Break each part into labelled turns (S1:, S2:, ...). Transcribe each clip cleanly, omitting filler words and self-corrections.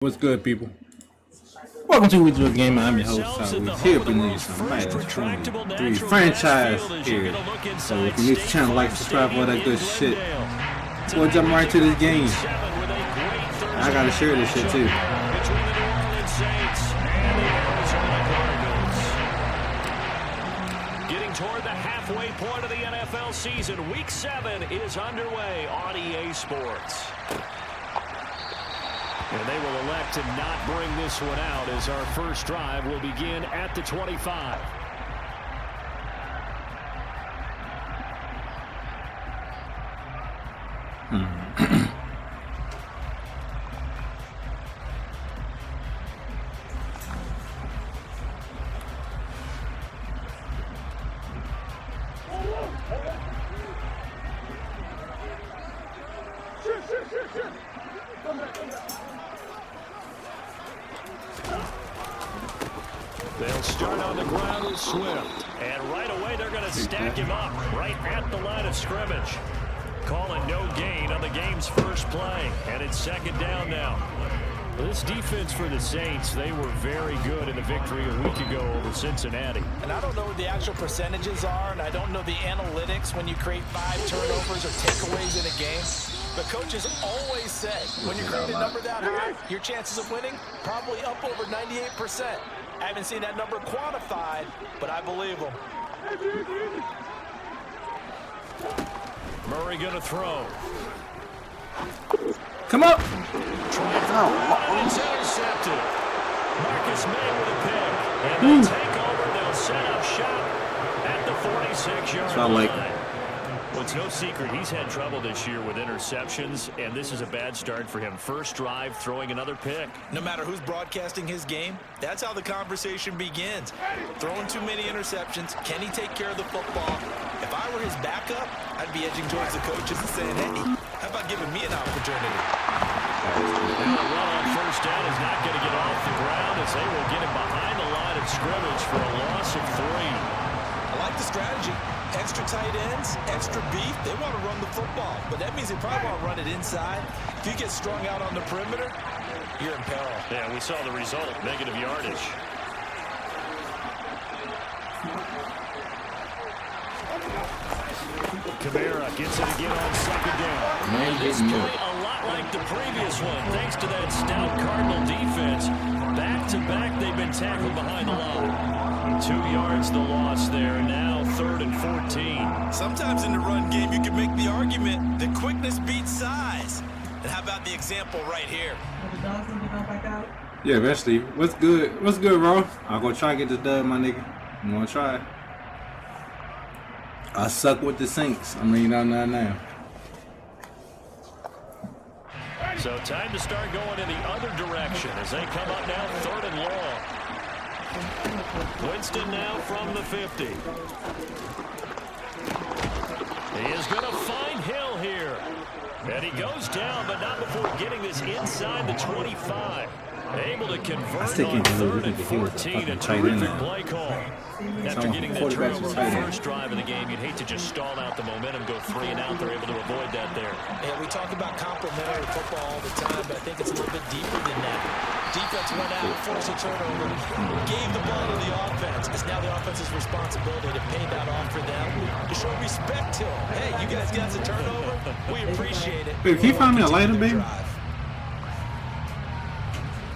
S1: What's good, people? Welcome to WizzeyVille Game. I'm your host, here beneath some three franchise here. So if you're new to the channel, like, subscribe, all that good shit. We'll jump right to this game. I gotta share this shit too.
S2: Getting toward the halfway point of the NFL season, Week 7 is underway on EA Sports. And they will elect to not bring this one out as our first drive will begin at the 25. They'll start on the ground with Swift. And right away, they're going to stack him up right at the line of scrimmage. Calling no gain on the game's first play. And it's second down now. This defense for the Saints, they were very good in the victory a week ago over Cincinnati.
S3: And I don't know what the actual percentages are, and I don't know the analytics when you create 5 turnovers or takeaways in a game. But coaches always say, when you create a number that high, your chances of winning probably up over 98%. I haven't seen that number quantified, but I believe them.
S2: Murray going to throw.
S1: Come up!
S2: And it's intercepted. Marcus May with a pick. And they'll take over. They'll set up shop at the 46-yard line. Well, it's no secret he's had trouble this year with interceptions, and this is a bad start for him. First drive, throwing another pick.
S3: No matter who's broadcasting his game, that's how the conversation begins. Throwing too many interceptions, can he take care of the football? If I were his backup, I'd be edging towards the coaches and saying, hey, how about giving me an opportunity?
S2: Now the run on first down is not going to get off the ground as they will get him behind the line of scrimmage for a loss of 3.
S3: I like the strategy. Extra tight ends, extra beef. They want to run the football, but that means they probably want to run it inside. If you get strung out on the perimeter, you're in peril.
S2: Yeah, we saw the result, negative yardage. Kamara gets it again on second down. This play a lot like the previous one, thanks to that stout Cardinal defense. Back-to-back, they've been tackled behind the line. 2 yards the loss there. Now 3rd and 14.
S3: Sometimes in the run game, you can make the argument that quickness beats size. And how about the example right here?
S1: Yeah, eventually. What's good? What's good, bro? I'm gonna try to get this dub, my nigga. I'm gonna try. I suck with the Saints. I mean, now.
S2: So time to start going in the other direction as they come up now 3rd and long. Winston now from the 50. He is going to find Hill here. And he goes down, but not before getting this inside the 25. Able to convert on 3rd and 14. A terrific play call. After getting that turnover on the first drive of the game, you'd hate to just stall out the momentum, go 3 and out. They're able to avoid that there.
S3: Yeah, we talk about complementary football all the time, but I think it's a little bit deeper than that. Defense went out, forced a turnover, gave the ball to the offense. It's now the offense's responsibility to pay that off for them, to show respect to them. Hey, you guys got the turnover. We appreciate it.
S1: Baby, can you find me a lighter, baby?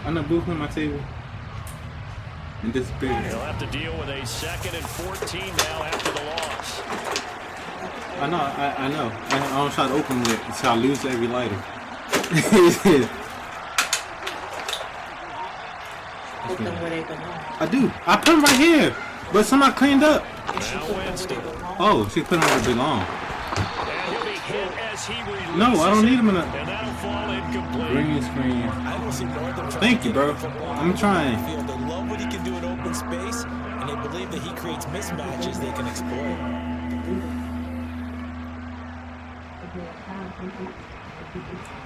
S1: I'm not booth on my table. And disappear.
S2: He'll have to deal with a 2nd and 14 now after the loss.
S1: I know. I don't try to open it until I lose every lighter. I do. I put them right here, but somebody cleaned up. Oh, she put them where they belong. No, I don't need them in a green screen. Thank you, bro. I'm trying.
S3: They love what he can do in open space, and they believe that he creates mismatches they can exploit.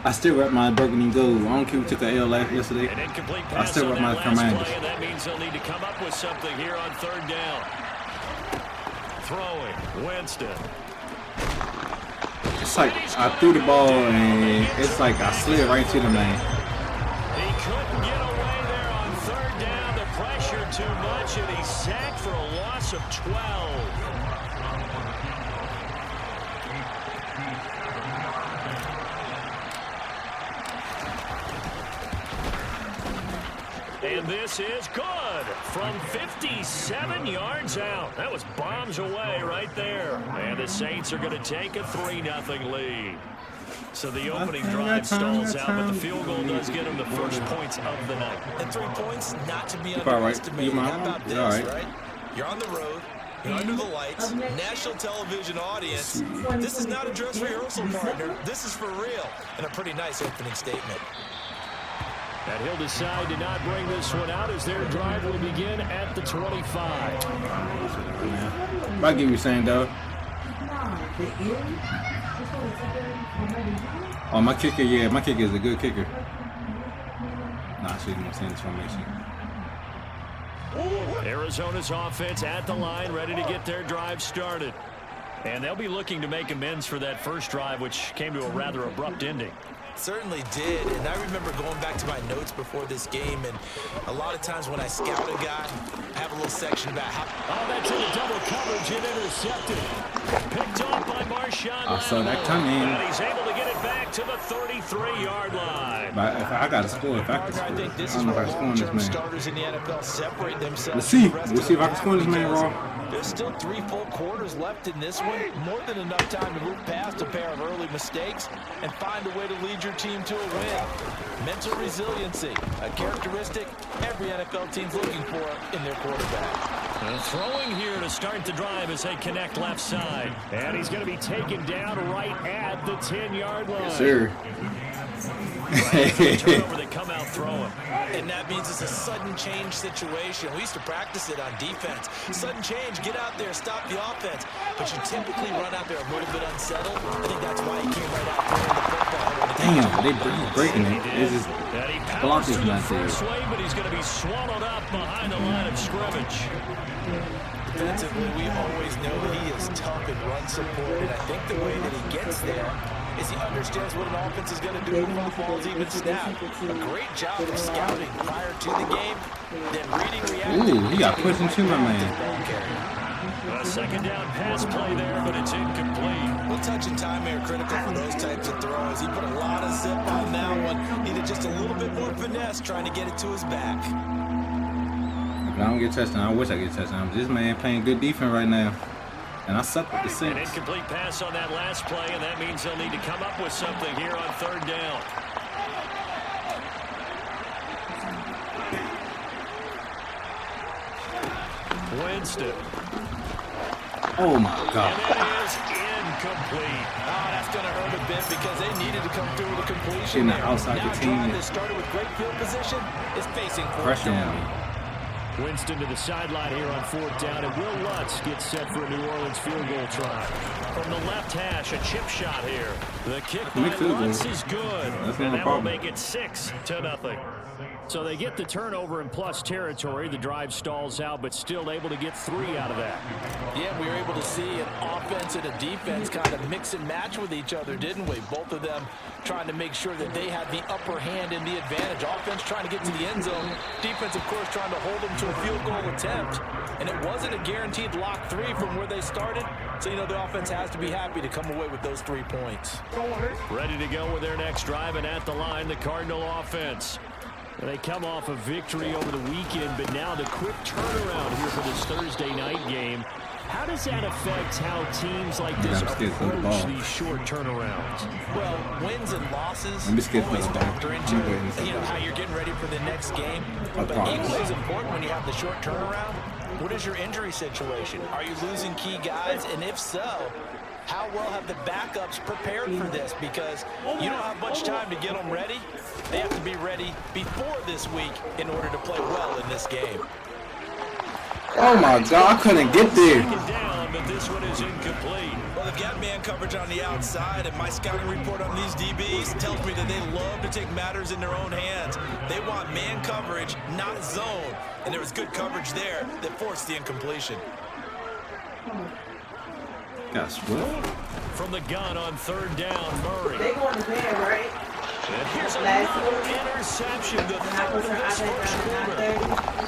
S1: I still rep my burgundy gold. I don't care who took an L yesterday. I still rep my Commanders.
S2: That means they'll need to come up with something here on 3rd down. Throwing, Winston.
S1: It's like I threw the ball and it's like I slid right to the man.
S2: He couldn't for too much, and he's sacked for a loss of 12. And this is good from 57 yards out. That was bombs away right there. And the Saints are going to take a 3-0 lead. So the opening drive stalls out, but the field goal does get them the first points of the night.
S3: And 3 points, not to be underestimated. How about this, right? You're on the road. You're under the lights, national television audience. This is not a dress rehearsal, partner. This is for real. And a pretty nice opening statement.
S2: And he'll decide to not bring this one out as their drive will begin at the 25.
S1: I get what you're saying, though. Oh, my kicker, yeah, my kicker is a good kicker. Nah, she's going to send this formation.
S2: Arizona's offense at the line, ready to get their drive started. And they'll be looking to make amends for that first drive, which came to a rather abrupt ending.
S3: Certainly did, and I remember going back to my notes before this game, and a lot of times when I scout a guy, I have a little section about how...
S2: Oh, that's in a double coverage and intercepted. Picked off by Marshawn.
S1: I saw that coming.
S2: And he's able to get it back to the 33-yard line.
S1: But if I got to score, if I can score,
S3: I think this is
S1: I don't know
S3: where
S1: if I can score in this man.
S3: starters in the NFL separate themselves.
S1: Let's see if I can score in this man, Raw.
S3: There's still 3 full quarters left in this one. More than enough time to move past a pair of early mistakes and find a way to lead your team to a win. Mental resiliency, a characteristic every NFL team's looking for in their quarterback.
S2: And throwing here to start the drive as they connect left side. And he's going to be taken down right at the 10-yard line.
S1: Yes, sir.
S2: Turnover, they come out throwing.
S3: And that means it's a sudden change situation. We used to practice it on defense. Sudden change, get out there, stop the offense. But you typically run out there a little bit unsettled. I think that's why he came right out throwing the football.
S1: Damn, he's breaking it. It's just block is not there.
S2: But he's going to be swallowed up behind the line of scrimmage.
S3: Defensively, we always know that he is tough and run support. And I think the way that he gets there is he understands what an offense is going to do when the ball's even snapped. A great job of scouting prior to the game, then reading reaction.
S1: Ooh, he got pushed into my man.
S2: A second down pass play there, but it's incomplete.
S3: Well, touch and timing are critical for those types of throws. He put a lot of zip on that one. Needed just a little bit more finesse trying to get it to his back.
S1: If I don't get a touchdown, I wish I get a touchdown. This man playing good defense right now. And I suck with the Saints.
S2: An incomplete pass on that last play, and that means they'll need to come up with something here on third down. Winston.
S1: Oh, my God.
S2: And it is incomplete.
S3: Oh, that's going to hurt a bit because they needed to come through with a completion.
S1: In the outside
S3: now
S1: containment.
S3: that started with great field position is facing
S1: Pressure on me.
S2: Winston to the sideline here on fourth down, and Will Lutz gets set for a New Orleans field goal try. From the left hash, a chip shot here. The kick by Lutz is good, and that will make it 6-0. So they get the turnover in plus territory. The drive stalls out, but still able to get 3 out of that.
S3: Yeah, we were able to see an offense and a defense kind of mix and match with each other, didn't we? Both of them trying to make sure that they had the upper hand and the advantage. Offense trying to get to the end zone. Defense, of course, trying to hold them to a field goal attempt. And it wasn't a guaranteed lock 3 from where they started. So, you know, the offense has to be happy to come away with those 3 points.
S2: Ready to go with their next drive, and at the line, the Cardinal offense. They come off a victory over the weekend, but now the quick turnaround here for this Thursday night game. How does that affect how teams like this approach these short turnarounds?
S3: Well, wins and losses
S1: always
S3: factor into how you're getting ready for the next game. But equally as important when you have the short turnaround, what is your injury situation? Are you losing key guys? And if so, how well have the backups prepared for this? Because you don't have much time to get them ready. They have to be ready before this week in order to play well in this game.
S1: Oh my God, I couldn't get there.
S2: Down, but this one is incomplete.
S3: Well, they've got man coverage on the outside, and my scouting report on these DBs tells me that they love to take matters in their own hands. They want man coverage, not zone. And there was good coverage there that forced the incompletion.
S1: Got what?
S2: From the gun on third down, Murray.
S4: They going to bed, right?
S2: And here's another interception. The third of this first quarter.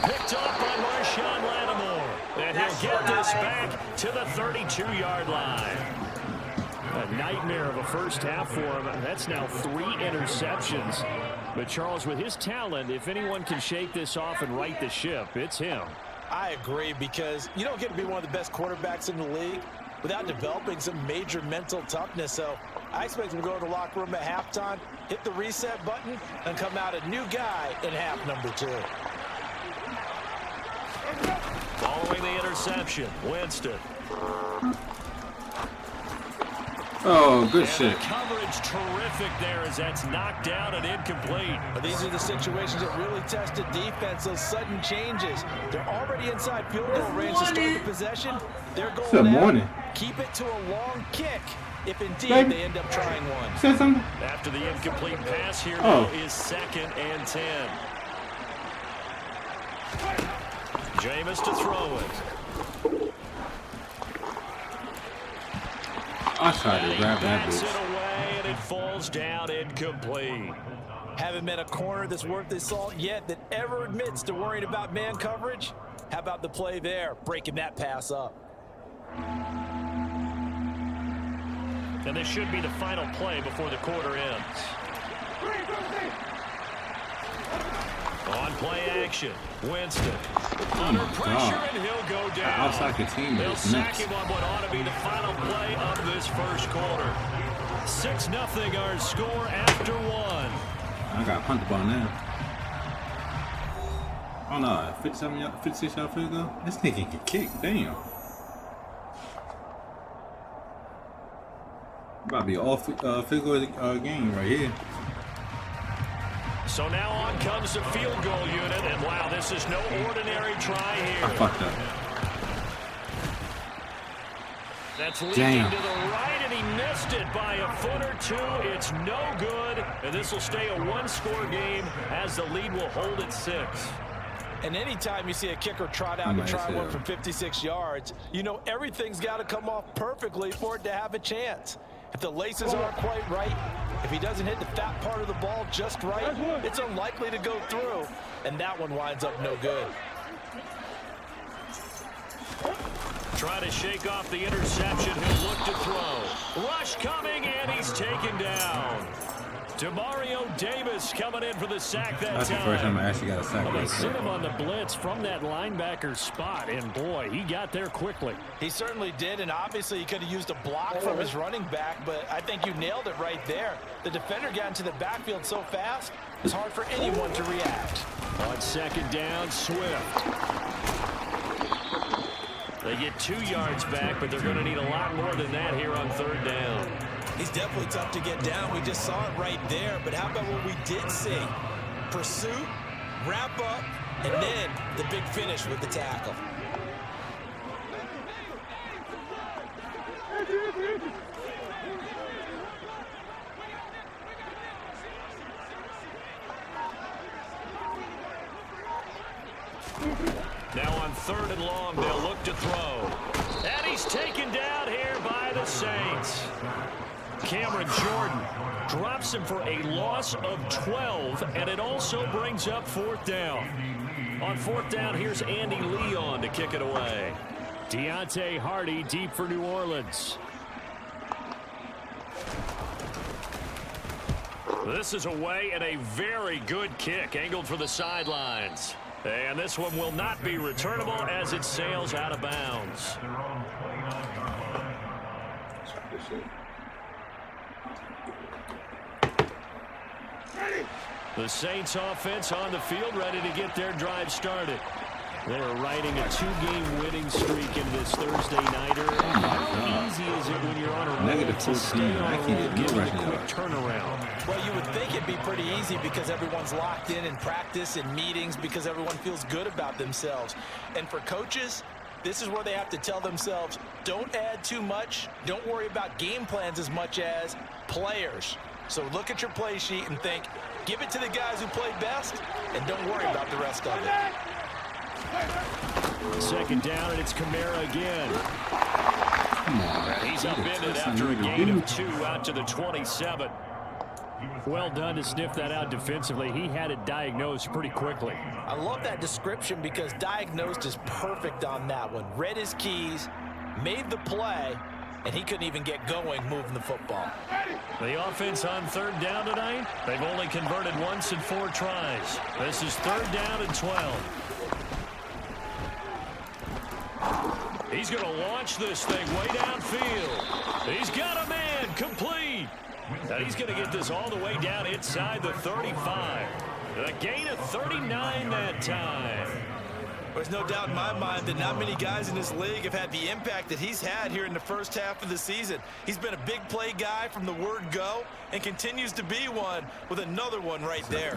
S2: Picked off by Murray. us back to the 32-yard line. A nightmare of a first half for him. That's now 3 interceptions. But Charles, with his talent, if anyone can shake this off and right the ship, it's him.
S3: I agree, because you don't get to be one of the best quarterbacks in the league without developing some major mental toughness. So I expect him to go to the locker room at halftime, hit the reset button, and come out a new guy in half number 2.
S2: Following the interception, Winston.
S1: Oh, good
S2: and
S1: shit.
S2: The coverage terrific there as that's knocked down and incomplete.
S3: But these are the situations that really test a defense, those sudden changes. They're already inside field goal range to start the possession. They're going out. Keep it to a long kick if indeed they end up trying one.
S1: Say something.
S2: After the incomplete pass here is 2nd and 10. Jameis to throw it.
S1: I tried to grab that
S2: Bats
S1: bitch.
S2: it away, and it falls down incomplete.
S3: Haven't met a corner that's worth his salt yet that ever admits to worrying about man coverage. How about the play there, breaking that pass up?
S2: And this should be the final play before the quarter ends. On play action, Winston. Under pressure, and he'll go down.
S1: Outside the team,
S2: they'll sack him on what ought to be the final play of this first quarter. 6-0 our score after 1.
S1: I got punted ball now. Oh no, 56 yard field goal? This nigga can kick, damn. About to be all field goal game right here.
S2: So now on comes the field goal unit, and wow, this is no ordinary try here.
S1: I fucked up.
S2: That's leaking to the right, and he missed it by a foot or 2. It's no good, and this will stay a 1-score game as the lead will hold at 6.
S3: And anytime you see a kicker trot out and try one from 56 yards, you know everything's got to come off perfectly for it to have a chance. If the laces aren't quite right, if he doesn't hit the fat part of the ball just right, it's unlikely to go through, and that one winds up no good.
S2: Try to shake off the interception. He'll look to throw. Rush coming, and he's taken down. Demario Davis coming in for the sack that time.
S1: That's the first time I actually got a sack.
S2: Well, they sent him on the blitz from that linebacker spot, and boy, he got there quickly.
S3: He certainly did, and obviously he could have used a block from his running back, but I think you nailed it right there. The defender got into the backfield so fast, it's hard for anyone to react.
S2: On 2nd down, Swift. They get 2 yards back, but they're going to need a lot more than that here on 3rd down.
S3: He's definitely tough to get down. We just saw it right there. But how about what we did see? Pursuit, wrap up, and then the big finish with the tackle.
S2: Now on 3rd and long, they'll look to throw. And he's taken down here by the Saints. Cameron Jordan drops him for a loss of 12, and it also brings up 4th down. On 4th down, here's Andy Leon to kick it away. Deontay Hardy deep for New Orleans. This is away and a very good kick angled for the sidelines. And this one will not be returnable as it sails out of bounds. The Saints offense on the field ready to get their drive started. They're riding a 2-game winning streak in this Thursday nighter. How easy is it when you're on a roll to stay on a roll, given a quick turnaround?
S3: Well, you would think it'd be pretty easy because everyone's locked in practice and meetings because everyone feels good about themselves. And for coaches, this is where they have to tell themselves, don't add too much. Don't worry about game plans as much as players. So look at your play sheet and think, give it to the guys who play best, and don't worry about the rest of it.
S2: 2nd down, and it's Kamara again.
S1: Come on.
S2: He's upended after a gain of 2 out to the 27. Well done to sniff that out defensively. He had it diagnosed pretty quickly.
S3: I love that description because diagnosed is perfect on that one. Read his keys, made the play, and he couldn't even get going moving the football.
S2: The offense on third down tonight, they've only converted once in 4 tries. This is third down and 12. He's going to launch this thing way downfield. He's got a man complete. And he's going to get this all the way down inside the 35. A gain of 39 that time.
S3: There's no doubt in my mind that not many guys in this league have had the impact that he's had here in the first half of the season. He's been a big play guy from the word go and continues to be one with another one right there.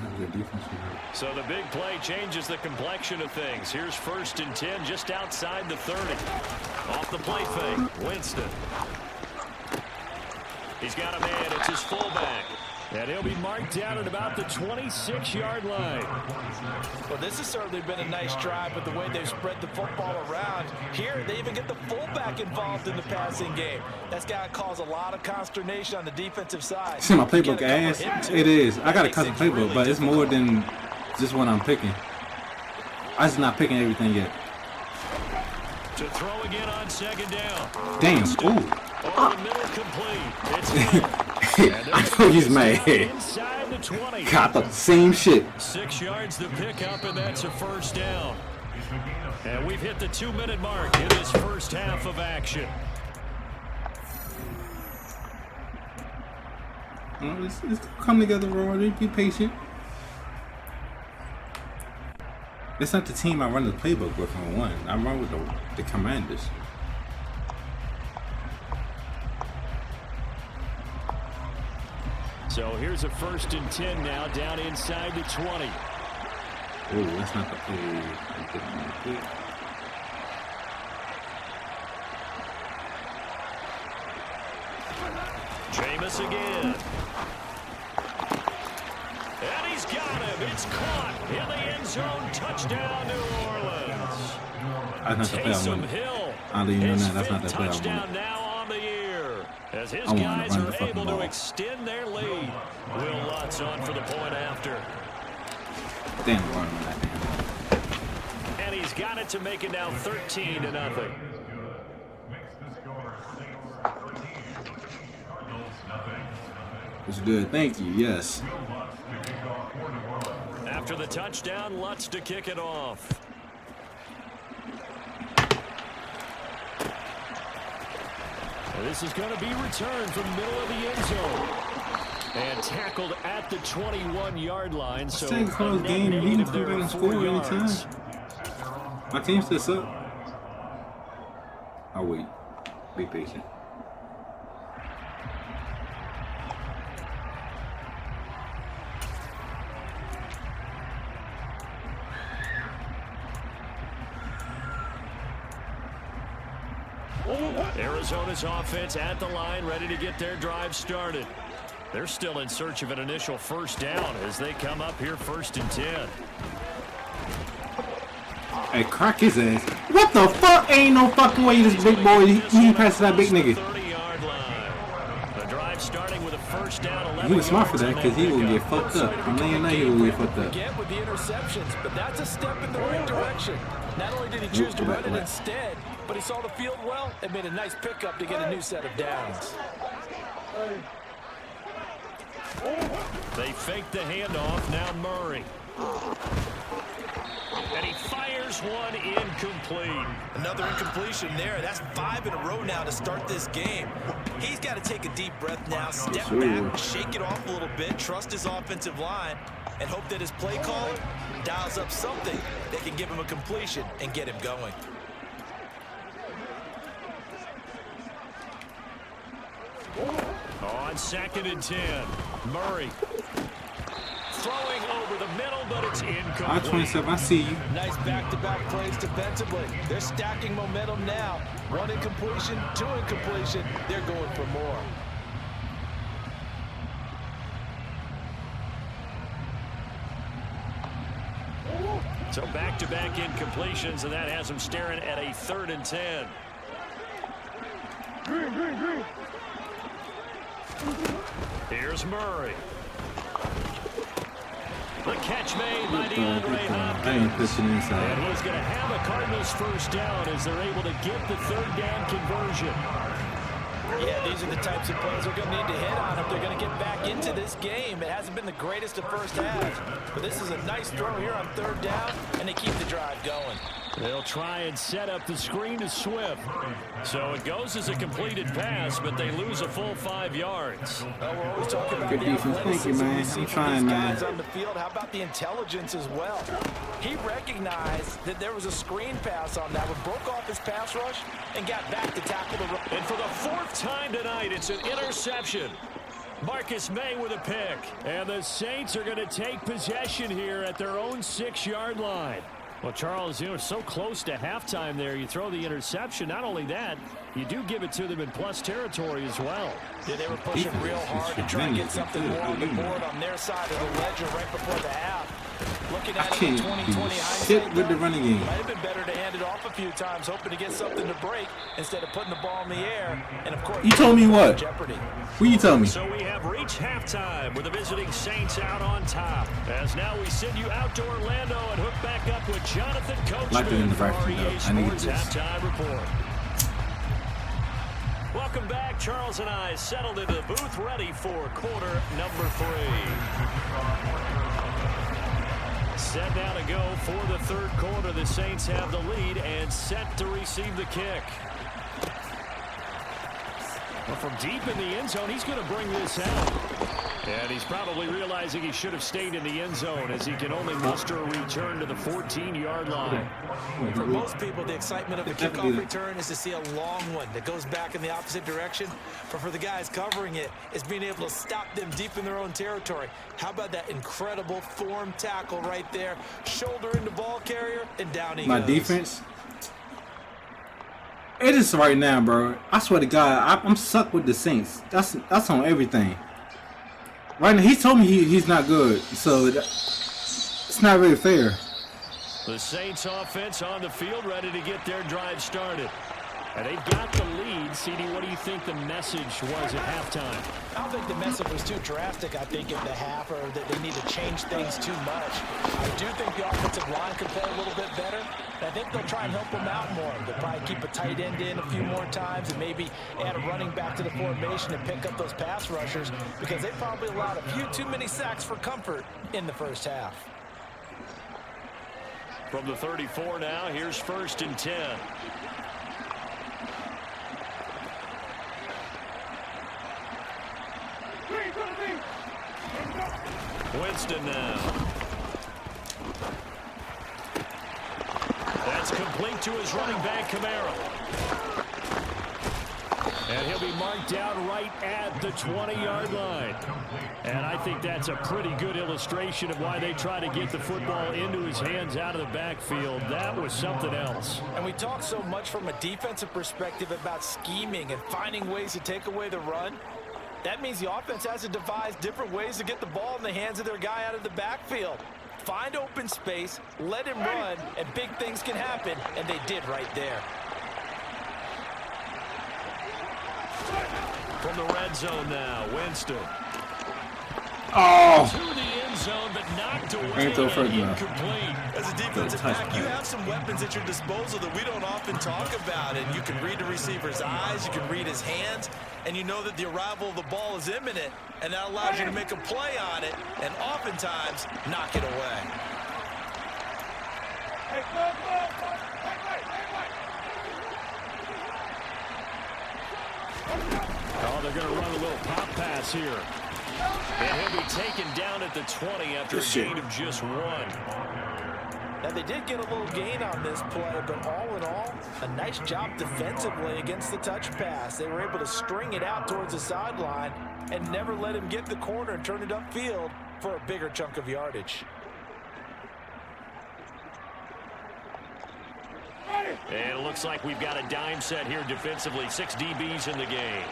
S2: So the big play changes the complexion of things. Here's 1st and 10 just outside the 30. Off the play fake, Winston. He's got a man. It's his fullback. And he'll be marked down at about the 26-yard line.
S3: Well, this has certainly been a nice drive with the way they've spread the football around. Here, they even get the fullback involved in the passing game. That's got to cause a lot of consternation on the defensive side.
S1: See my playbook ass? It is. I got a custom playbook, but it's more than just what I'm picking. I'm just not picking everything yet.
S2: To throw again on 2nd down.
S1: Damn. Ooh.
S2: Over the middle complete. It's
S1: I know he's mad.
S2: inside the 20.
S1: God, the same shit.
S2: 6 yards to pick up, and that's a 1st down. And we've hit the 2-minute mark in this first half of action.
S1: Let's come together, Rory. Be patient. It's not the team I run the playbook with on one. I run with the Commanders.
S2: So here's a 1st and 10 now, down inside the 20.
S1: Oh, that's not the play.
S2: Jameis again. And he's got him. It's caught in the end zone. Touchdown, New Orleans.
S1: That's not the play I
S2: Taysom
S1: wanted.
S2: Hill.
S1: I don't even know
S2: His
S1: that. That's not the
S2: fifth
S1: play I
S2: touchdown
S1: wanted.
S2: now on the year. As his
S1: I wanted to
S2: guys
S1: run the
S2: are
S1: fucking
S2: able
S1: ball.
S2: to extend their lead. Will Lutz on for the point after.
S1: Damn, run on that damn.
S2: And he's got it to make it now 13-0.
S1: It's good. Thank you. Yes.
S2: After the touchdown, Lutz to kick it off. And this is going to be returned from the middle of the end zone. And tackled at the 21-yard line. So
S1: It's a close game. You can come back and score anytime. My team still suck. I'll wait. Be patient.
S2: Arizona's offense at the line, ready to get their drive started. They're still in search of an initial 1st down as they come up here 1st and 10.
S1: Hey, crack his ass. What the fuck? Ain't no fucking way this big boy. He passed that big nigga.
S2: 30-yard line. The drive starting with a 1st down.
S1: He was smart for that because he will get fucked up. I'm laying there, he will get fucked up.
S3: Get with the interceptions, but that's a step in the right direction. Not only did he choose to run it instead, but he saw the field well and made a nice pickup to get a new set of downs.
S2: They fake the handoff. Now Murray. And he fires one incomplete.
S3: Another incompletion there. That's 5 in a row now to start this game. He's got to take a deep breath now, step back, shake it off a little bit, trust his offensive line, and hope that his play caller dials up something that can give him a completion and get him going.
S2: On 2nd and 10, Murray. Throwing over the middle, but it's incomplete.
S1: I-27, I see you.
S3: Nice back-to-back plays defensively. They're stacking momentum now. 1 incompletion, 2 incompletion. They're going for more.
S2: So back-to-back incompletions, and that has them staring at a 3rd and 10. Here's Murray. The catch made by DeAndre Hopkins.
S1: I ain't pushing inside.
S2: And he's going to have a Cardinals first down as they're able to get the third down conversion.
S3: Yeah, these are the types of plays they're going to need to hit on if they're going to get back into this game. It hasn't been the greatest of first halves, but this is a nice throw here on third down, and they keep the drive going.
S2: They'll try and set up the screen to Swift. So it goes as a completed pass, but they lose a full 5 yards.
S3: Well, we're always talking about
S1: Good
S3: the
S1: defense. Thank you,
S3: athleticism
S1: man.
S3: we see
S1: I'm
S3: from
S1: trying,
S3: these
S1: man.
S3: guys on the field. How about the intelligence as well? He recognized that there was a screen pass on that one, broke off his pass rush, and got back to tackle the run.
S2: And for the 4th time tonight, it's an interception. Marcus May with a pick. And the Saints are going to take possession here at their own 6-yard line. Well, Charles, you know, so close to halftime there. You throw the interception. Not only that, you do give it to them in plus territory as well.
S3: Yeah, they were pushing real hard to try and get something more on the board on their side of the ledger right before the half. Looking at it in 2020 hindsight,
S1: with the running game.
S3: Might have been better to hand it off a few times, hoping to get something to break instead of putting the ball in the air. And of course,
S1: You told me what?
S3: Jeopardy.
S1: What you tell me?
S2: So we have reached halftime with the visiting Saints out on top. As now we send you out to Orlando and hook back up with Jonathan
S1: Like it in
S2: Coachman
S1: the
S2: for
S1: vacuum,
S2: REA
S1: though. I need
S2: Sports
S1: this.
S2: Halftime Report. Welcome back. Charles and I settled into the booth ready for quarter number 3. Set now to go for the third quarter. The Saints have the lead and set to receive the kick. Well, from deep in the end zone, he's going to bring this out. And he's probably realizing he should have stayed in the end zone as he can only muster a return to the 14-yard line.
S3: For most people, the excitement of the kickoff return is to see a long one that goes back in the opposite direction. But for the guys covering it, it's being able to stop them deep in their own territory. How about that incredible form tackle right there? Shoulder into ball carrier, and down he goes.
S1: My defense. It is right now, bro. I swear to God, I'm stuck with the Saints. That's on everything. Right now, he told me he's not good, so it's not really fair.
S2: The Saints offense on the field ready to get their drive started. And they've got the lead. CD, what do you think the message was at halftime?
S3: I don't think the message was too drastic, I think, at the half, or that they need to change things too much. I do think the offensive line can play a little bit better. And I think they'll try and help them out more. They'll probably keep a tight end in a few more times and maybe add a running back to the formation and pick up those pass rushers, because they probably allowed a few too many sacks for comfort in the first half.
S2: From the 34 now, here's 1st and 10. Winston now. That's complete to his running back, Kamara. And he'll be marked down right at the 20-yard line. And I think that's a pretty good illustration of why they try to get the football into his hands out of the backfield. That was something else.
S3: And we talk so much from a defensive perspective about scheming and finding ways to take away the run. That means the offense has to devise different ways to get the ball in the hands of their guy out of the backfield. Find open space, let him run, and big things can happen, and they did right there.
S2: From the red zone now, Winston.
S1: Oh!
S2: To the end zone, but knocked away.
S1: Ain't so further enough.
S2: Incomplete.
S3: As a defensive back, you have some weapons at your disposal that we don't often talk about. And you can read the receiver's eyes, you can read his hands, and you know that the arrival of the ball is imminent, and that allows you to make a play on it, and oftentimes knock it away.
S2: Oh, they're going to run a little pop pass here. And he'll be taken down at the 20 after a gain of just 1.
S3: Now, they did get a little gain on this play, but all in all, a nice job defensively against the touch pass. They were able to string it out towards the sideline and never let him get the corner and turn it upfield for a bigger chunk of yardage.
S2: And it looks like we've got a dime set here defensively. 6 DBs in the game.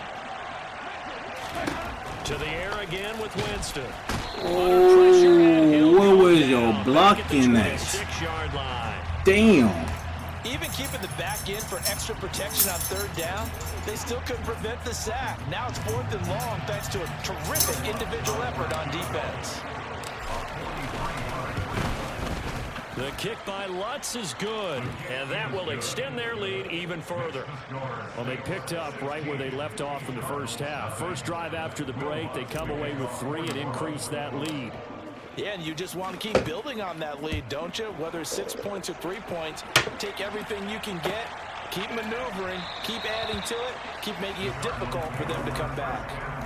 S2: To the air again with Winston.
S1: Oh, what was your blocking that? Damn.
S3: Even keeping the back end for extra protection on third down, they still couldn't prevent the sack. Now it's 4th and long thanks to a terrific individual effort on defense.
S2: The kick by Lutz is good, and that will extend their lead even further. Well, they picked up right where they left off in the first half. First drive after the break, they come away with 3 and increase that lead.
S3: Yeah, and you just want to keep building on that lead, don't you? Whether it's 6 points or 3 points, take everything you can get, keep maneuvering, keep adding to it, keep making it difficult for them to come back.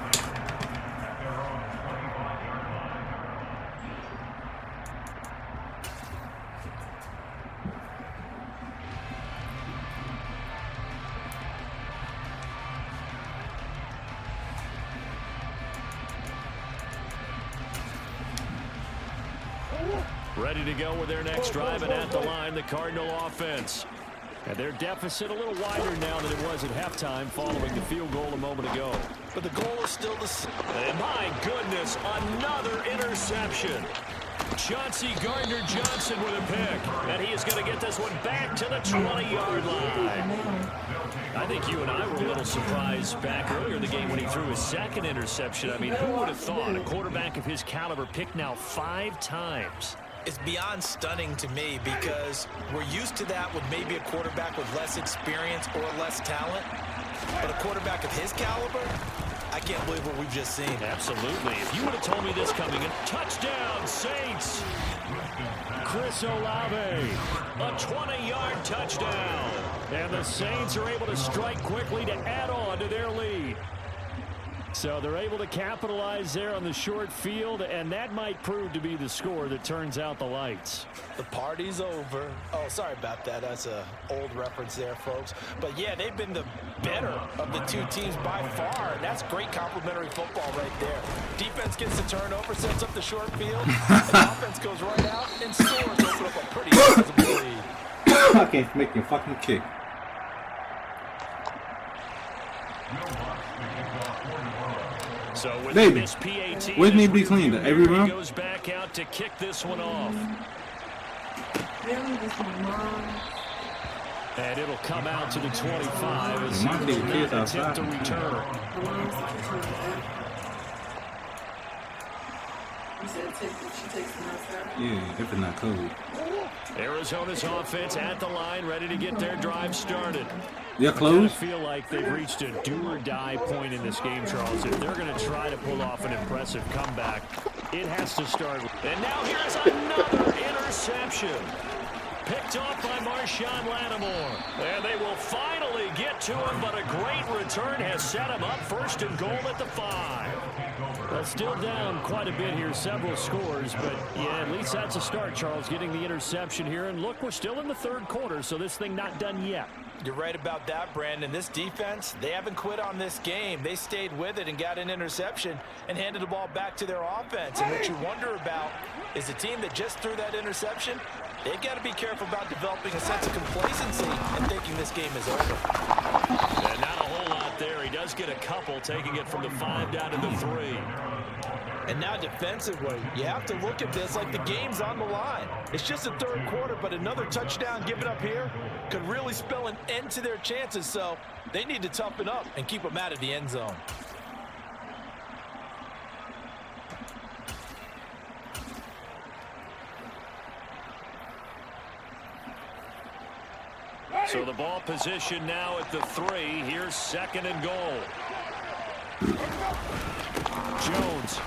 S2: Ready to go with their next drive, and at the line, the Cardinal offense. And their deficit a little wider now than it was at halftime following the field goal a moment ago.
S3: But the goal is still the same.
S2: And my goodness, another interception. Chauncey Gardner-Johnson with a pick. And he is going to get this one back to the 20-yard line. I think you and I were a little surprised back earlier in the game when he threw his second interception. I mean, who would have thought a quarterback of his caliber picked now 5 times?
S3: It's beyond stunning to me because we're used to that with maybe a quarterback with less experience or less talent. But a quarterback of his caliber, I can't believe what we've just seen.
S2: Absolutely. If you would have told me this coming in, touchdown, Saints. Chris Olave, a 20-yard touchdown. And the Saints are able to strike quickly to add on to their lead. So they're able to capitalize there on the short field, and that might prove to be the score that turns out the lights.
S3: The party's over. Oh, sorry about that. That's an old reference there, folks. But, yeah, they've been the better of the 2 teams by far. And that's great complimentary football right there. Defense gets the turnover, sets up the short field, and offense goes right out and scores. Open up a pretty sizable lead.
S1: I can't make your fucking kick.
S2: So with
S1: Baby,
S2: this PAT,
S1: wouldn't he be cleaned every round?
S2: Goes back out to kick this one off. And it'll come out to the 25 as he will not attempt to return.
S1: Yeah, if it's not cold.
S2: Arizona's offense at the line, ready to get their drive started.
S1: They're close.
S2: I feel like they've reached a do-or-die point in this game, Charles. If they're going to try to pull off an impressive comeback, it has to start. And now here's another interception. Picked off by Marshawn Lattimore. And they will finally get to him, but a great return has set him up first and goal at the 5. Well, still down quite a bit here, several scores, but yeah, at least that's a start, Charles, getting the interception here. And look, we're still in the 3rd quarter, so this thing not done yet.
S3: You're right about that, Brandon. This defense, they haven't quit on this game. They stayed with it and got an interception and handed the ball back to their offense. And what you wonder about is the team that just threw that interception, they've got to be careful about developing a sense of complacency and thinking this game is over.
S2: And not a whole lot there. He does get a couple, taking it from the 5 down to the 3.
S3: And now defensively, you have to look at this like the game's on the line. It's just the 3rd quarter, but another touchdown given up here could really spell an end to their chances. So they need to toughen up and keep them out of the end zone.
S2: So the ball position now at the 3. Here's 2nd and goal. Jones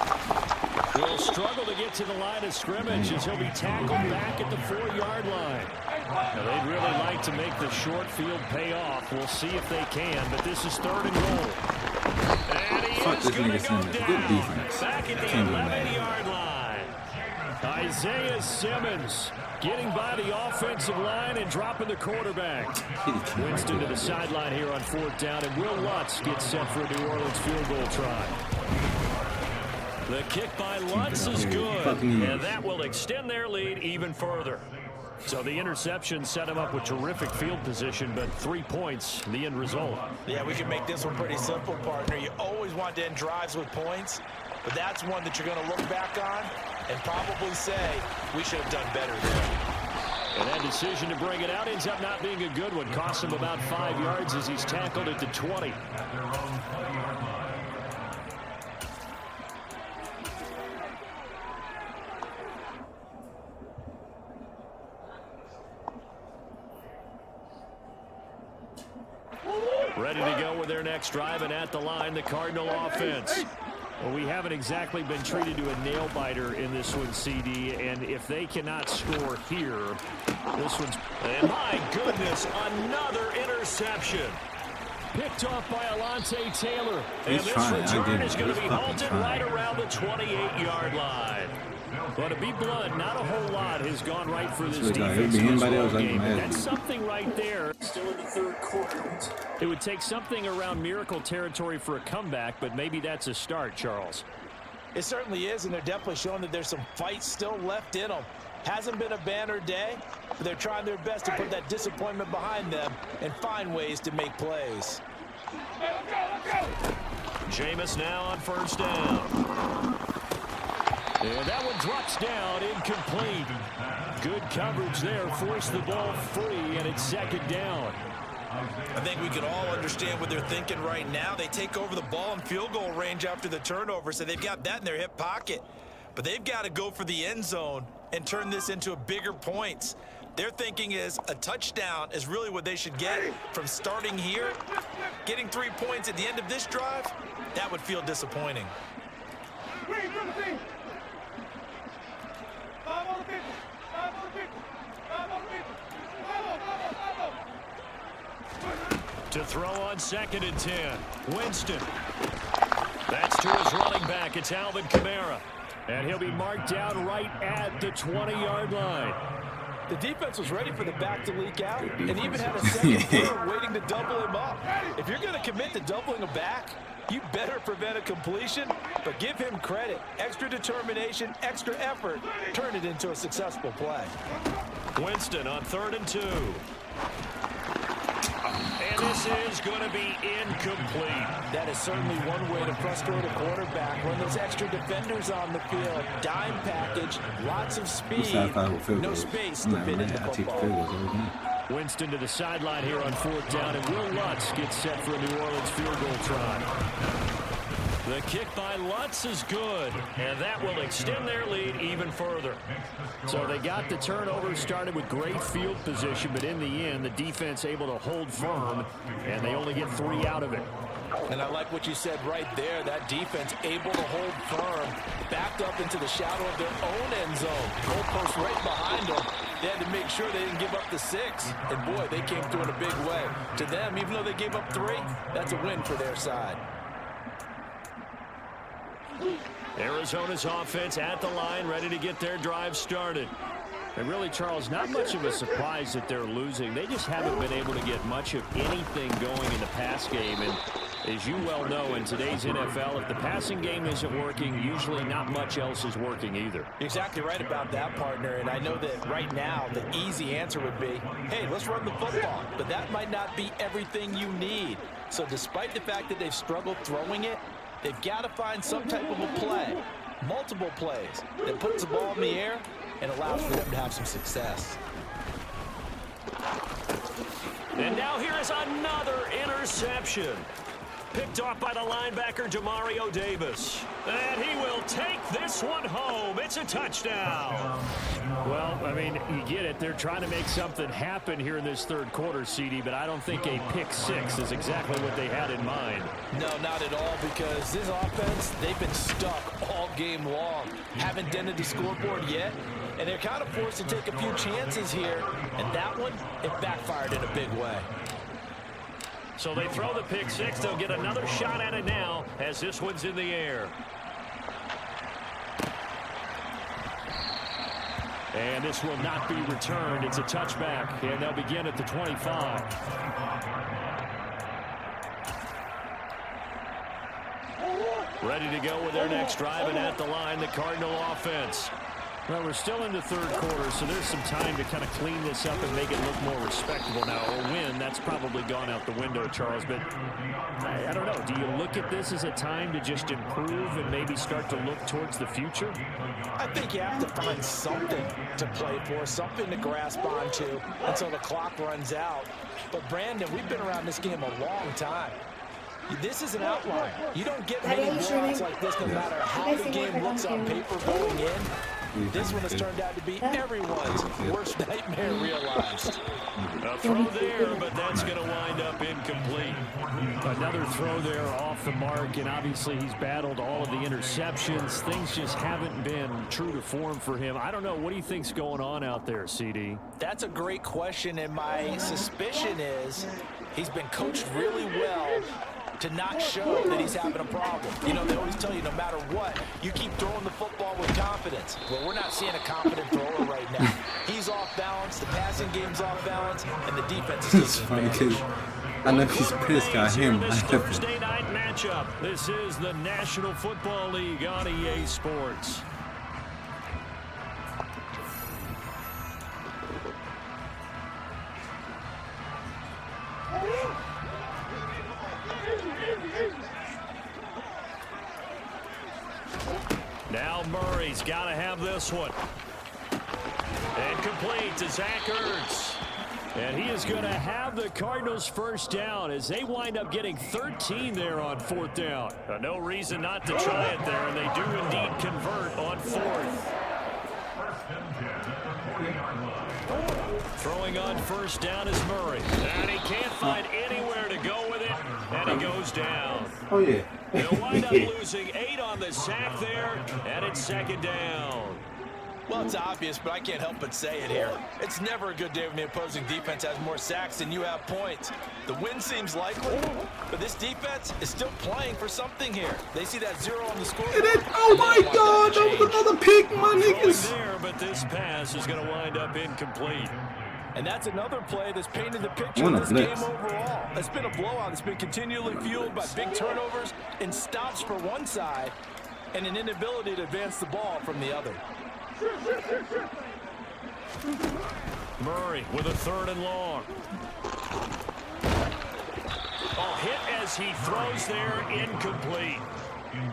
S2: will struggle to get to the line of scrimmage as he'll be tackled back at the 4-yard line. Now, they'd really like to make the short field pay off. We'll see if they can, but this is 3rd and goal. And he is going to go down back at the 11-yard line. Isaiah Simmons getting by the offensive line and dropping the quarterback. Winston to the sideline here on 4th down, and Will Lutz gets set for a New Orleans field goal try. The kick by Lutz is good, and that will extend their lead even further. So the interception set him up with terrific field position, but 3 points, the end result.
S3: Yeah, we can make this one pretty simple, partner. You always want to end drives with points, but that's one that you're going to look back on and probably say, we should have done better there.
S2: And that decision to bring it out ends up not being a good one. Costs him about 5 yards as he's tackled at the 20. Ready to go with their next drive, and at the line, the Cardinal offense. Well, we haven't exactly been treated to a nail-biter in this one, CD, and if they cannot score here, this one's... And my goodness, another interception. Picked off by Alontae Taylor. And this return is going to be halted right around the 28-yard line. But to be blunt, not a whole lot has gone right for this defense in this game. That's something right there. Still in the third quarter. It would take something around miracle territory for a comeback, but maybe that's a start, Charles.
S3: It certainly is, and they're definitely showing that there's some fight still left in them. Hasn't been a banner day, but they're trying their best to put that disappointment behind them and find ways to make plays.
S2: Jameis now on first down. And that one drops down, incomplete. Good coverage there, forced the ball free, and it's second down.
S3: I think we can all understand what they're thinking right now. They take over the ball in field goal range after the turnover, so they've got that in their hip pocket. But they've got to go for the end zone and turn this into a bigger points. Their thinking is a touchdown is really what they should get from starting here. Getting 3 points at the end of this drive, that would feel disappointing.
S2: To throw on 2nd and 10. Winston. That's to his running back. It's Alvin Kamara. And he'll be marked down right at the 20-yard line.
S3: The defense was ready for the back to leak out and even had a second player waiting to double him up. If you're going to commit to doubling a back, you better prevent a completion, but give him credit. Extra determination, extra effort, turn it into a successful play.
S2: Winston on 3rd and 2. And this is going to be incomplete.
S3: That is certainly one way to frustrate a quarterback. When there's extra defenders on the field, dime package, lots of speed, no space to fit in the football.
S2: Winston to the sideline here on 4th down, and Will Lutz gets set for a New Orleans field goal try. The kick by Lutz is good, and that will extend their lead even further. So they got the turnover started with great field position, but in the end, the defense able to hold firm, and they only get 3 out of it.
S3: And I like what you said right there. That defense able to hold firm, backed up into the shadow of their own end zone. Goalpost right behind them. They had to make sure they didn't give up the 6. And boy, they came through in a big way. To them, even though they gave up 3, that's a win for their side.
S2: Arizona's offense at the line, ready to get their drive started. And really, Charles, not much of a surprise that they're losing. They just haven't been able to get much of anything going in the pass game. And as you well know, in today's NFL, if the passing game isn't working, usually not much else is working either.
S3: You're exactly right about that, partner. And I know that right now, the easy answer would be, hey, let's run the football. But that might not be everything you need. So despite the fact that they've struggled throwing it, they've got to find some type of a play, multiple plays, that puts the ball in the air and allows for them to have some success.
S2: And now here is another interception. Picked off by the linebacker, Demario Davis. And he will take this one home. It's a touchdown. Well, I mean, you get it. They're trying to make something happen here in this third quarter, CD, but I don't think a pick 6 is exactly what they had in mind.
S3: No, not at all, because this offense, they've been stuck all game long. Haven't dented the scoreboard yet, and they're kind of forced to take a few chances here, and that one, it backfired in a big way.
S2: So they throw the pick 6. They'll get another shot at it now as this one's in the air. And this will not be returned. It's a touchback, and they'll begin at the 25. Ready to go with their next drive, and at the line, the Cardinal offense. Well, we're still in the third quarter, so there's some time to kind of clean this up and make it look more respectable now. A win, that's probably gone out the window, Charles, but I don't know. Do you look at this as a time to just improve and maybe start to look towards the future?
S3: I think you have to find something to play for, something to grasp onto until the clock runs out. But, Brandon, we've been around this game a long time. This is an outline. You don't get many blowouts like this no matter how the game looks on paper going in. This one has turned out to be everyone's worst nightmare realized.
S2: A throw there, but that's going to wind up incomplete. Another throw there off the mark, and obviously he's battled all of the interceptions. Things just haven't been true to form for him. I don't know. What do you think's going on out there, CD?
S3: That's a great question, and my suspicion is he's been coached really well to not show that he's having a problem. You know, they always tell you no matter what, you keep throwing the football with confidence. Well, we're not seeing a confident thrower right now. He's off balance, the passing game's off balance, and the defense is taking advantage.
S1: I know he's pissed at him.
S2: This Thursday night matchup. This is the National Football League on EA Sports. Now Murray's got to have this one. And complete to Zach Ertz. And he is going to have the Cardinals first down as they wind up getting 13 there on fourth down. No reason not to try it there, and they do indeed convert on fourth. Throwing on first down is Murray. And he can't find anywhere to go with it, and he goes down.
S1: Oh, yeah.
S2: They'll wind up losing 8 on the sack there, and it's second down.
S3: Well, it's obvious, but I can't help but say it here. It's never a good day when the opposing defense has more sacks than you have points. The win seems likely, but this defense is still playing for something here. They see that 0 on the scoreboard.
S1: Oh my God, that was another pick, my niggas.
S2: There, but this pass is going to wind up incomplete.
S3: And that's another play that's painted the picture of this game overall. It's been a blowout. It's been continually fueled by big turnovers and stops for one side and an inability to advance the ball from the other.
S2: Murray with a 3rd and long. Hit as he throws there, incomplete.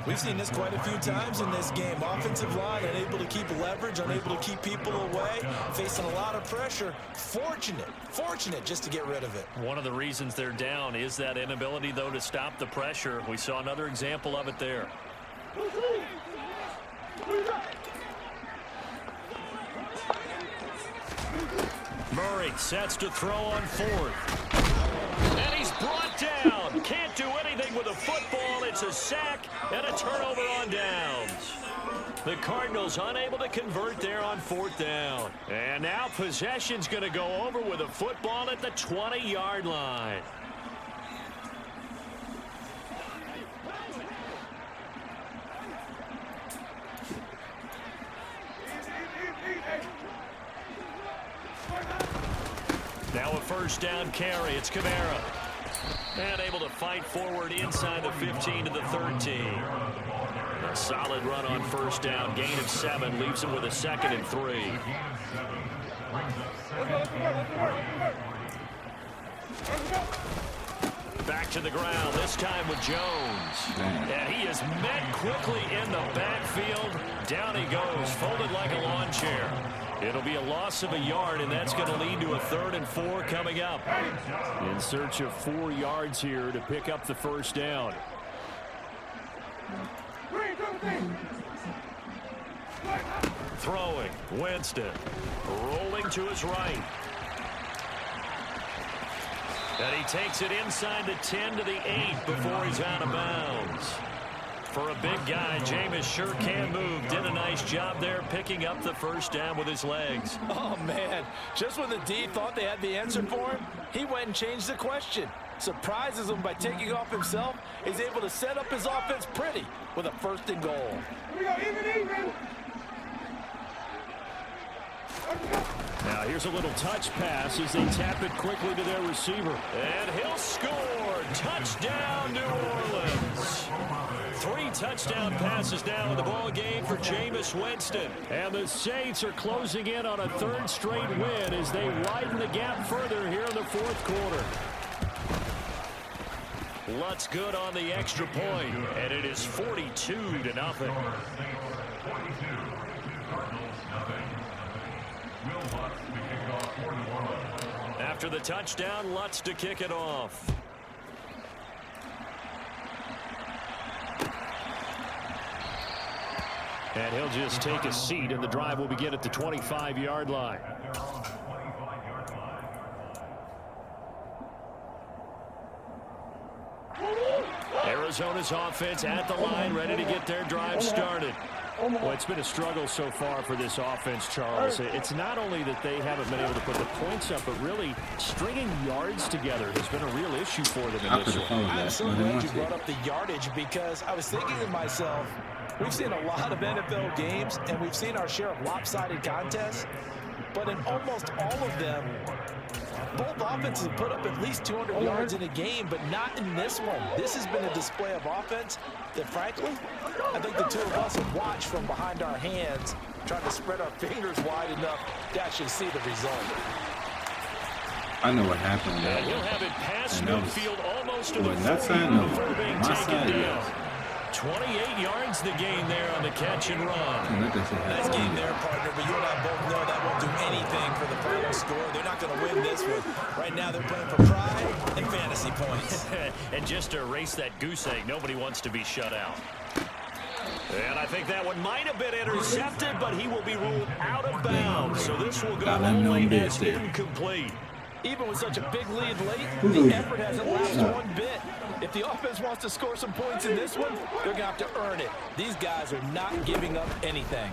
S3: We've seen this quite a few times in this game. Offensive line unable to keep leverage, unable to keep people away, facing a lot of pressure. Fortunate just to get rid of it.
S2: One of the reasons they're down is that inability, though, to stop the pressure. We saw another example of it there. Murray sets to throw on 4th. And he's brought down. Can't do anything with a football. It's a sack and a turnover on downs. The Cardinals unable to convert there on 4th down. And now possession's going to go over with a football at the 20-yard line. Now a first down carry. It's Kamara. And able to fight forward inside the 15 to the 13. A solid run on first down. Gain of 7. Leaves him with a 2nd and 3. Back to the ground, this time with Jones. And he is met quickly in the backfield. Down he goes, folded like a lawn chair. It'll be a loss of a yard, and that's going to lead to a 3rd and 4 coming up. In search of 4 yards here to pick up the first down. Throwing, Winston. Rolling to his right. And he takes it inside the 10 to the 8 before he's out of bounds. For a big guy, Jameis sure can move. Did a nice job there picking up the first down with his legs.
S3: Oh, man. Just when the D thought they had the answer for him, he went and changed the question. Surprises him by taking off himself. He's able to set up his offense pretty with a 1st and goal.
S4: Here we go, even.
S2: Now here's a little touch pass as they tap it quickly to their receiver. And he'll score. Touchdown, New Orleans. 3 touchdown passes now in the ball game for Jameis Winston. And the Saints are closing in on a 3rd straight win as they widen the gap further here in the 4th quarter. Lutz good on the extra point, and it is 42-0. After the touchdown, Lutz to kick it off. And he'll just take a seat, and the drive will begin at the 25-yard line. Arizona's offense at the line, ready to get their drive started. Well, it's been a struggle so far for this offense, Charles. It's not only that they haven't been able to put the points up, but really stringing yards together has been a real issue for them in this one.
S3: I'm so glad you brought up the yardage, because I was thinking to myself, we've seen a lot of NFL games, and we've seen our share of lopsided contests, but in almost all of them, both offenses have put up at least 200 yards in a game, but not in this one. This has been a display of offense that, frankly, I think the two of us have watched from behind our hands, trying to spread our fingers wide enough to actually see the result.
S1: I know what happened.
S2: And he'll have it past midfield almost to the 40
S1: before
S2: being taken down. 28 yards the gain there on the catch and run.
S3: Nice game there, partner, but you and I both know that won't do anything for the final score. They're not going to win this one. Right now they're playing for pride and fantasy points.
S2: And just to erase that goose egg, nobody wants to be shut out. And I think that one might have been intercepted, but he will be ruled out of bounds. So this will go only as incomplete.
S3: Even with such a big lead late, the effort hasn't lasted one bit. If the offense wants to score some points in this one, they're going to have to earn it. These guys are not giving up anything.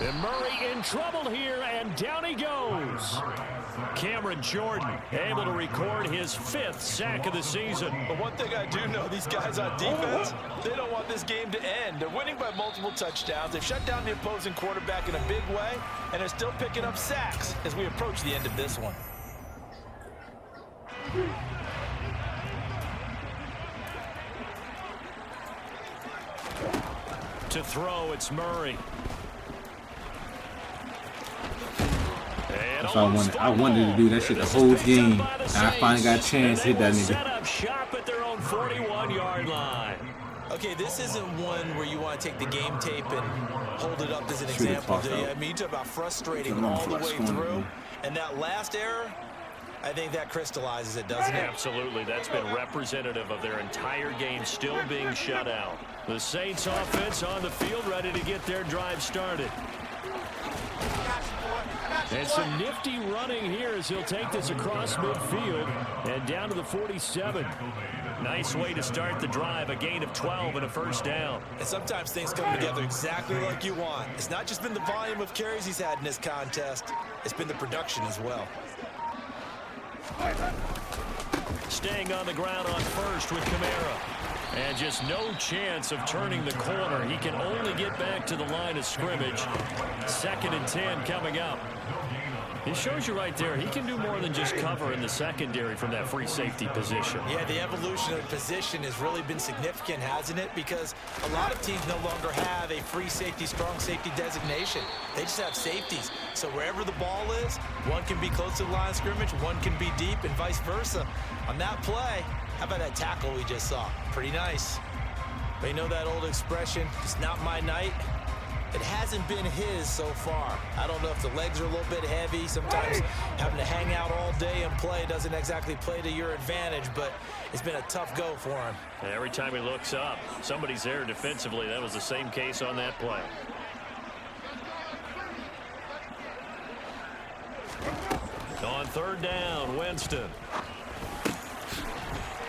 S2: And Murray in trouble here, and down he goes. Cameron Jordan able to record his 5th sack of the season.
S3: But one thing I do know, these guys on defense, they don't want this game to end. They're winning by multiple touchdowns. They've shut down the opposing quarterback in a big way, and they're still picking up sacks as we approach the end of this one.
S2: To throw, it's Murray.
S1: I wanted to do that shit the whole game. And I finally got a chance to hit that nigga.
S2: Set up shop at their own 41-yard line.
S3: Okay, this isn't one where you want to take the game tape and hold it up as an example, do you? I mean, you talk about frustrating all the way through. And that last error, I think that crystallizes it, doesn't it?
S2: Absolutely. That's been representative of their entire game still being shut out. The Saints offense on the field ready to get their drive started. And some nifty running here as he'll take this across midfield and down to the 47. Nice way to start the drive, a gain of 12 and a first down.
S3: And sometimes things come together exactly like you want. It's not just been the volume of carries he's had in this contest. It's been the production as well.
S2: Staying on the ground on first with Kamara. And just no chance of turning the corner. He can only get back to the line of scrimmage. 2nd and 10 coming up. It shows you right there, he can do more than just cover in the secondary from that free safety position.
S3: Yeah, the evolution of the position has really been significant, hasn't it? Because a lot of teams no longer have a free safety, strong safety designation. They just have safeties. So wherever the ball is, one can be close to the line of scrimmage, one can be deep, and vice versa. On that play, how about that tackle we just saw? Pretty nice. But you know that old expression, it's not my night? It hasn't been his so far. I don't know if the legs are a little bit heavy. Sometimes having to hang out all day and play doesn't exactly play to your advantage, but it's been a tough go for him.
S2: Every time he looks up, somebody's there defensively. That was the same case on that play. On 3rd down, Winston.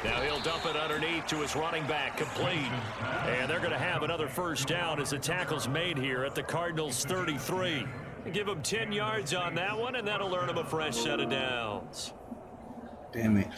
S2: Now he'll dump it underneath to his running back, complete. And they're going to have another first down as the tackle's made here at the Cardinals' 33. Give him 10 yards on that one, and that'll earn him a fresh set of downs.
S1: Damn it.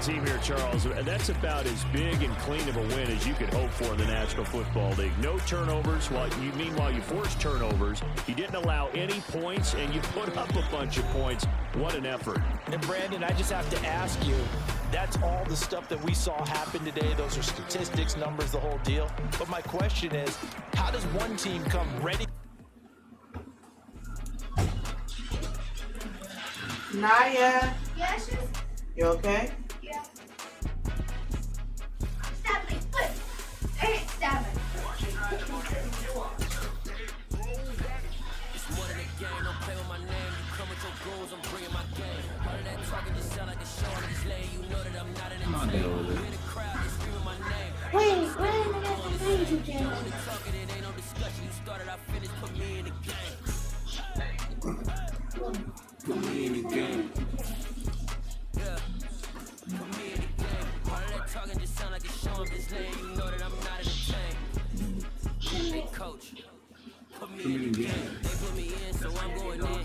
S2: Team here, Charles, that's about as big and clean of a win as you could hope for in the National Football League. No turnovers. Meanwhile, you forced turnovers. You didn't allow any points, and you put up a bunch of points. What an effort.
S3: And Brandon, I just have to ask you, that's all the stuff that we saw happen today. Those are statistics, numbers, the whole deal. But my question is, how does one team come ready?
S4: Naya,
S5: Yes, sis?
S4: you okay?
S5: Yeah. Stab me, quick! I hate stabbing.
S1: I'm not deal with it.
S5: Wait, when am I get the YouTube channel?
S1: Put me in the game. Put me in the game.